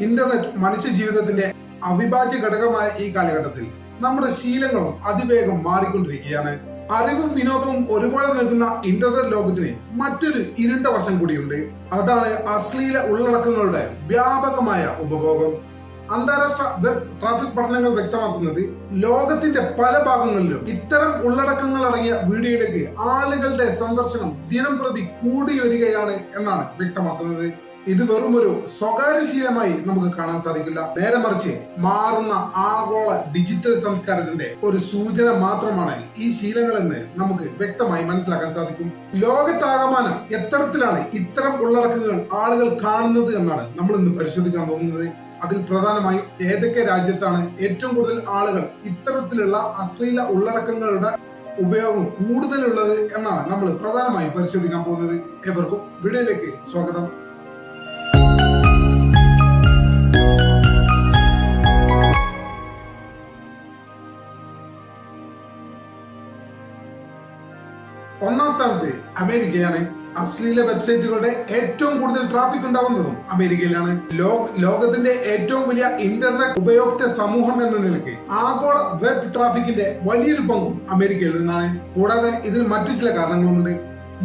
Internet മനുഷ്യ ജീവിതത്തിന്റെ അവിഭാജ്യ ഘടകമായ ഈ കാലഘട്ടത്തിൽ നമ്മുടെ ശീലങ്ങളും അതിവേഗം മാറിക്കൊണ്ടിരിക്കുകയാണ്. അറിവും വിനോദവും ഒരുപോലെ നൽകുന്ന ഇന്റർനെറ്റ് ലോകത്തിന് മറ്റൊരു ഇരുണ്ട വശം കൂടിയുണ്ട്. അതാണ് അശ്ലീല ഉള്ളടക്കങ്ങളുടെ വ്യാപകമായ ഉപഭോഗം. അന്താരാഷ്ട്ര വെബ് ട്രാഫിക് പഠനങ്ങൾ വ്യക്തമാക്കുന്നത് ലോകത്തിന്റെ പല ഭാഗങ്ങളിലും ഇത്തരം ഉള്ളടക്കങ്ങൾ അടങ്ങിയ വീഡിയോയിലേക്ക് ആളുകളുടെ സന്ദർശനം ദിനം പ്രതി കൂടി വരികയാണ് എന്നാണ് വ്യക്തമാക്കുന്നത്. ഇത് വെറും ഒരു സ്വകാര്യ ശീലമായി നമുക്ക് കാണാൻ സാധിക്കില്ല. നേരെ മറിച്ച് മാറുന്ന ആഗോള ഡിജിറ്റൽ സംസ്കാരത്തിന്റെ ഒരു സൂചന മാത്രമാണ് ഈ ശീലങ്ങളെന്ന് നമുക്ക് വ്യക്തമായി മനസ്സിലാക്കാൻ സാധിക്കും. ലോകത്താകമാനം എത്തരത്തിലാണ് ഇത്തരം ഉള്ളടക്കങ്ങൾ ആളുകൾ കാണുന്നത് എന്നാണ് നമ്മൾ ഇന്ന് പരിശോധിക്കാൻ പോകുന്നത്. അതിൽ പ്രധാനമായും ഏതൊക്കെ രാജ്യത്താണ് ഏറ്റവും കൂടുതൽ ആളുകൾ ഇത്തരത്തിലുള്ള അശ്ലീല ഉള്ളടക്കങ്ങളുടെ ഉപയോഗം കൂടുതലുള്ളത് എന്നാണ് നമ്മൾ പ്രധാനമായും പരിശോധിക്കാൻ പോകുന്നത്. ഏവർക്കും വീഡിയോയിലേക്ക് സ്വാഗതം. ഒന്നാം സ്ഥാനത്ത് അമേരിക്കയാണ്. അശ്ലീല വെബ്സൈറ്റുകളുടെ ഏറ്റവും കൂടുതൽ ട്രാഫിക് ഉണ്ടാവുന്നതും അമേരിക്കയിലാണ്. ലോകത്തിന്റെ ഏറ്റവും വലിയ ഇന്റർനെറ്റ് ഉപയോക്തൃ സമൂഹം എന്ന നിലയ്ക്ക് ആഗോള വെബ് ട്രാഫിക്കിന്റെ വലിയൊരു പങ്കും അമേരിക്കയിൽ നിന്നാണ്. കൂടാതെ ഇതിൽ മറ്റു ചില കാരണങ്ങളുമുണ്ട്.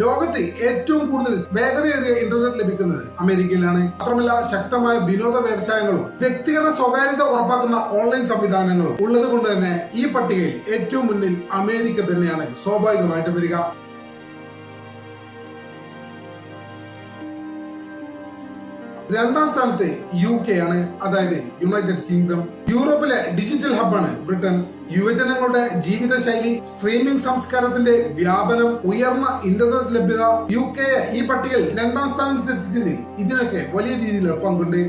ലോകത്ത് ഏറ്റവും കൂടുതൽ വേഗതയേറിയ ഇന്റർനെറ്റ് ലഭിക്കുന്നത് അമേരിക്കയിലാണ്. മാത്രമല്ല ശക്തമായ വിനോദ വ്യവസായങ്ങളും വ്യക്തിഗത സ്വകാര്യത ഉറപ്പാക്കുന്ന ഓൺലൈൻ സംവിധാനങ്ങളും ഉള്ളത് കൊണ്ട് തന്നെ ഈ പട്ടികയിൽ ഏറ്റവും മുന്നിൽ അമേരിക്ക തന്നെയാണ് സ്വാഭാവികമായിട്ട് വരിക. രണ്ടാം സ്ഥാനത്ത് UK ആണ്, അതായത് യുണൈറ്റഡ് കിങ്ഡം. യൂറോപ്പിലെ ഡിജിറ്റൽ ഹബ്ബാണ് ബ്രിട്ടൻ. യുവജനങ്ങളുടെ ജീവിതശൈലി, സ്ട്രീമിംഗ് സംസ്കാരത്തിന്റെ വ്യാപനം, ഉയർന്ന ഇന്റർനെറ്റ് ലഭ്യത UK ഈ പട്ടികയിൽ രണ്ടാം സ്ഥാനത്ത് എത്തിച്ചതിൽ ഇതിനൊക്കെ വലിയ രീതിയിലുള്ള പങ്കുണ്ട്.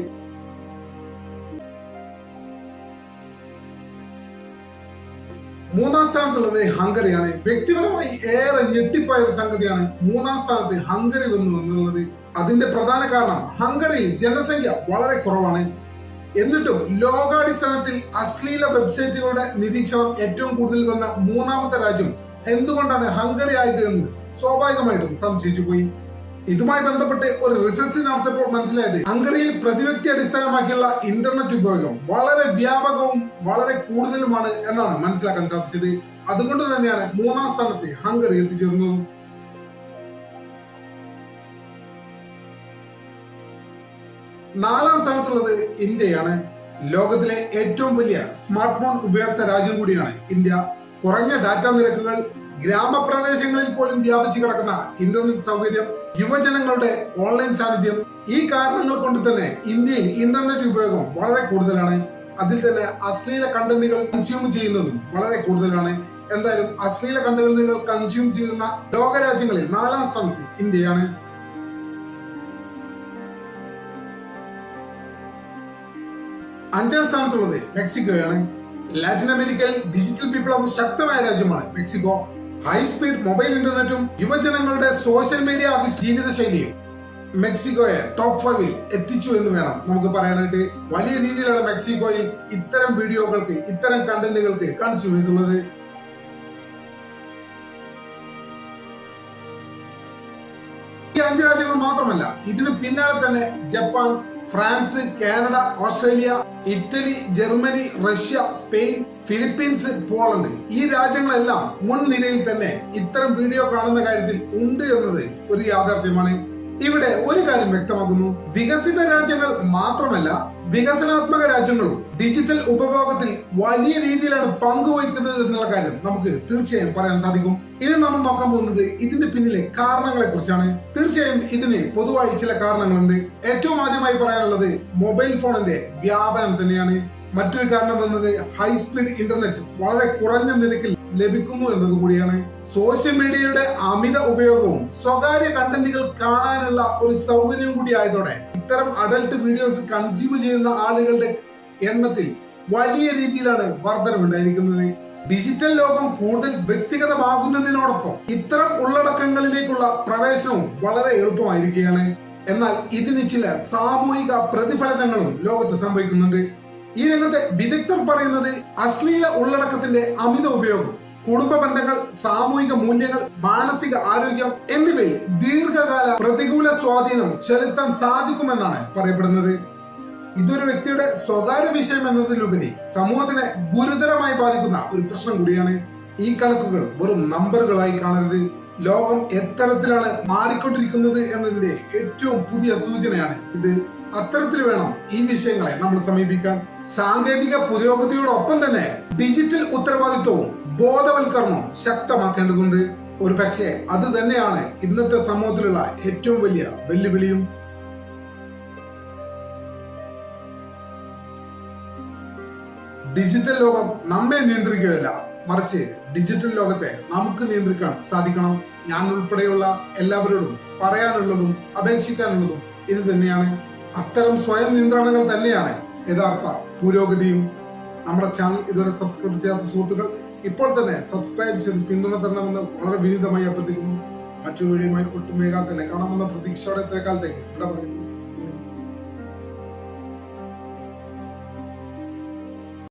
മൂന്നാം സ്ഥാനത്തുള്ളത് ഹംഗറിയാണ്. വ്യക്തിപരമായി ഏറെ ഞെട്ടിപ്പോയ ഒരു സംഗതിയാണ് മൂന്നാം സ്ഥാനത്ത് ഹംഗറി വന്നു എന്നുള്ളത്. അതിന്റെ പ്രധാന കാരണം ഹംഗറിയിൽ ജനസംഖ്യ വളരെ കുറവാണ്. എന്നിട്ടും ലോകാടിസ്ഥാനത്തിൽ അശ്ലീല വെബ്സൈറ്റുകളുടെ നിരീക്ഷണം ഏറ്റവും കൂടുതൽ വന്ന മൂന്നാമത്തെ രാജ്യം എന്തുകൊണ്ടാണ് ഹംഗറി ആയത് എന്ന് സ്വാഭാവികമായിട്ടും സംശയിച്ചു പോയി. ഇതുമായി ബന്ധപ്പെട്ട് ഒരു റിസർച്ച് നടത്തിയപ്പോൾ മനസ്സിലായത് ഹംഗറിയിൽ പ്രതിവ്യക്തി അടിസ്ഥാനമാക്കിയുള്ള ഇന്റർനെറ്റ് ഉപയോഗം വളരെ വ്യാപകവും വളരെ കൂടുതലുമാണ് എന്നാണ് മനസ്സിലാക്കാൻ സാധിച്ചത്. അതുകൊണ്ട് തന്നെയാണ് മൂന്നാം സ്ഥാനത്ത് ഹംഗറി എത്തിച്ചേർന്നതും. നാലാം സ്ഥാനത്തുള്ളത് ഇന്ത്യയാണ്. ലോകത്തിലെ ഏറ്റവും വലിയ സ്മാർട്ട് ഫോൺ ഉപയോക്ത രാജ്യം കൂടിയാണ് ഇന്ത്യ. കുറഞ്ഞ ഡാറ്റാ നിരക്കുകൾ, ഗ്രാമപ്രദേശങ്ങളിൽ പോലും വ്യാപിച്ചു കിടക്കുന്ന ഇന്റർനെറ്റ് സൗകര്യം, യുവജനങ്ങളുടെ ഓൺലൈൻ സാന്നിധ്യം, ഈ കാരണങ്ങൾ കൊണ്ട് തന്നെ ഇന്ത്യയിൽ ഇന്റർനെറ്റ് ഉപയോഗം വളരെ കൂടുതലാണ്. അതിൽ തന്നെ അശ്ലീല കണ്ടന്റുകൾ കൺസ്യൂം ചെയ്യുന്നതും വളരെ കൂടുതലാണ്. എന്തായാലും അശ്ലീല കണ്ടന്റുകൾ കൺസ്യൂം ചെയ്യുന്ന ലോകരാജ്യങ്ങളിൽ നാലാം സ്ഥാനത്ത് ഇന്ത്യയാണ്. അഞ്ചാം സ്ഥാനത്തുള്ളത് മെക്സിക്കോയാണ്. ലാറ്റിൻ അമേരിക്കയിൽ ഡിജിറ്റൽ വിപ്ലവം ശക്തമായ രാജ്യമാണ് മെക്സിക്കോ. ഹൈസ്പീഡ് മൊബൈൽ ഇന്റർനെറ്റും യുവജനങ്ങളുടെ സോഷ്യൽ മീഡിയ ജീവിതശൈലിയും മെക്സിക്കോയെ ടോപ്പ് 5-ൽ എത്തിച്ചു എന്ന് വേണം നമുക്ക് പറയാനായിട്ട്. വലിയ രീതിയിലാണ് മെക്സിക്കോയിൽ ഇത്തരം വീഡിയോകൾക്ക്, ഇത്തരം കണ്ടന്റുകൾക്ക് കൺസ്യൂമേഴ്സ് ഉള്ളത്. ഈ 5 രാജ്യങ്ങൾ മാത്രമല്ല, ഇതിന് പിന്നാലെ തന്നെ Japan, France, Canada, Australia, Italy, Germany, Russia, Spain, Philippines, Poland, ഈ രാജ്യങ്ങളെല്ലാം മുൻനിരയിൽ തന്നെ ഇത്തരം വീഡിയോ കാണുന്ന കാര്യത്തിൽ ഉണ്ട് എന്നത് ഒരു യാഥാർത്ഥ്യമാണ്. ഇവിടെ ഒരു കാര്യം വ്യക്തമാക്കുന്നു: വികസിത രാജ്യങ്ങൾ മാത്രമല്ല, വികസനാത്മക രാജ്യങ്ങളും ഡിജിറ്റൽ ഉപഭോഗത്തിൽ വലിയ രീതിയിലാണ് പങ്കുവയ്ക്കുന്നത് എന്നുള്ള കാര്യം നമുക്ക് തീർച്ചയായും പറയാൻ സാധിക്കും. ഇനി നമ്മൾ നോക്കാൻ പോകുന്നത് ഇതിന്റെ പിന്നിലെ കാരണങ്ങളെ കുറിച്ചാണ്. തീർച്ചയായും ഇതിന് പൊതുവായി ചില കാരണങ്ങളുണ്ട്. ഏറ്റവും ആദ്യമായി പറയാനുള്ളത് മൊബൈൽ ഫോണിന്റെ വ്യാപനം തന്നെയാണ്. മറ്റൊരു കാരണം വന്നത് ഹൈസ്പീഡ് ഇന്റർനെറ്റ് വളരെ കുറഞ്ഞ നിരക്കിൽ ലഭിക്കുന്നു എന്നത് കൂടിയാണ്. സോഷ്യൽ മീഡിയയുടെ അമിത ഉപയോഗവും സ്വകാര്യ കണ്ടന്റുകൾ കാണാനുള്ള ഒരു സൗകര്യം കൂടി ആയതോടെ ഇത്തരം അഡൽട്ട് വീഡിയോസ് കൺസ്യൂം ചെയ്യുന്ന ആളുകളുടെ എണ്ണത്തിൽ വലിയ രീതിയിലാണ് വർധനവുണ്ടായിരിക്കുന്നത്. ഡിജിറ്റൽ ലോകം കൂടുതൽ വ്യക്തിഗതമാകുന്നതിനോടൊപ്പം ഇത്തരം ഉള്ളടക്കങ്ങളിലേക്കുള്ള പ്രവേശനവും വളരെ എളുപ്പമായിരിക്കുകയാണ്. എന്നാൽ ഇതിന് ചില സാമൂഹിക പ്രതിഫലനങ്ങളും ലോകത്ത് സംഭവിക്കുന്നുണ്ട്. ഈ രംഗത്തെ വിദഗ്ധർ പറയുന്നത് അശ്ലീല ഉള്ളടക്കത്തിന്റെ അമിത ഉപയോഗം കുടുംബ ബന്ധങ്ങൾ, സാമൂഹിക മൂല്യങ്ങൾ, മാനസിക ആരോഗ്യം എന്നിവയിൽ ദീർഘകാല പ്രതികൂല സ്വാധീനം ചെലുത്താൻ സാധിക്കുമെന്നാണ് പറയപ്പെടുന്നത്. ഇതൊരു വ്യക്തിയുടെ സ്വകാര്യ വിഷയം എന്നതിലുപരി സമൂഹത്തിനെ ഗുരുതരമായി ബാധിക്കുന്ന ഒരു പ്രശ്നം കൂടിയാണ്. ഈ കണക്കുകൾ വെറും നമ്പറുകളായി കാണരുത്. ലോകം എത്തരത്തിലാണ് മാറിക്കൊണ്ടിരിക്കുന്നത് എന്നതിന്റെ ഏറ്റവും പുതിയ സൂചനയാണ് ഇത്. അത്തരത്തിൽ വേണം ഈ വിഷയങ്ങളെ നമ്മൾ സമീപിക്കാൻ. സാങ്കേതിക പുരോഗതിയോടൊപ്പം തന്നെ ഡിജിറ്റൽ ഉത്തരവാദിത്വവും ബോധവൽക്കരണവും ശക്തമാക്കേണ്ടതുണ്ട്. ഒരു പക്ഷേ അത് തന്നെയാണ് ഇന്നത്തെ സമൂഹത്തിലുള്ള ഏറ്റവും വലിയ വെല്ലുവിളിയും. ഡിജിറ്റൽ ലോകം നമ്മെ നിയന്ത്രിക്കുകയല്ല, മറിച്ച് ഡിജിറ്റൽ ലോകത്തെ നമുക്ക് നിയന്ത്രിക്കാൻ സാധിക്കണം. ഞാൻ ഉൾപ്പെടെയുള്ള എല്ലാവരോടും പറയാനുള്ളതും അപേക്ഷിക്കാനുള്ളതും ഇത് തന്നെയാണ്. അത്തരം സ്വയം നിയന്ത്രണങ്ങൾ തന്നെയാണ് യഥാർത്ഥ പുരോഗതിയും. നമ്മുടെ ചാനൽ ഇതുവരെ സബ്സ്ക്രൈബ് ചെയ്യാത്ത സുഹൃത്തുക്കൾ ഇപ്പോൾ തന്നെ സബ്സ്ക്രൈബ് ചെയ്ത് പിന്തുണ തരണമെന്ന് വളരെ വിനീതമായി അഭ്യർത്ഥിക്കുന്നു. മറ്റൊരു വീഡിയോയുമായി ഒട്ടും വേഗം തന്നെ കാണാമെന്ന പ്രതീക്ഷയോടെ ഇത്രക്കാലത്തേക്ക് ഇവിടെ പറയുന്നു.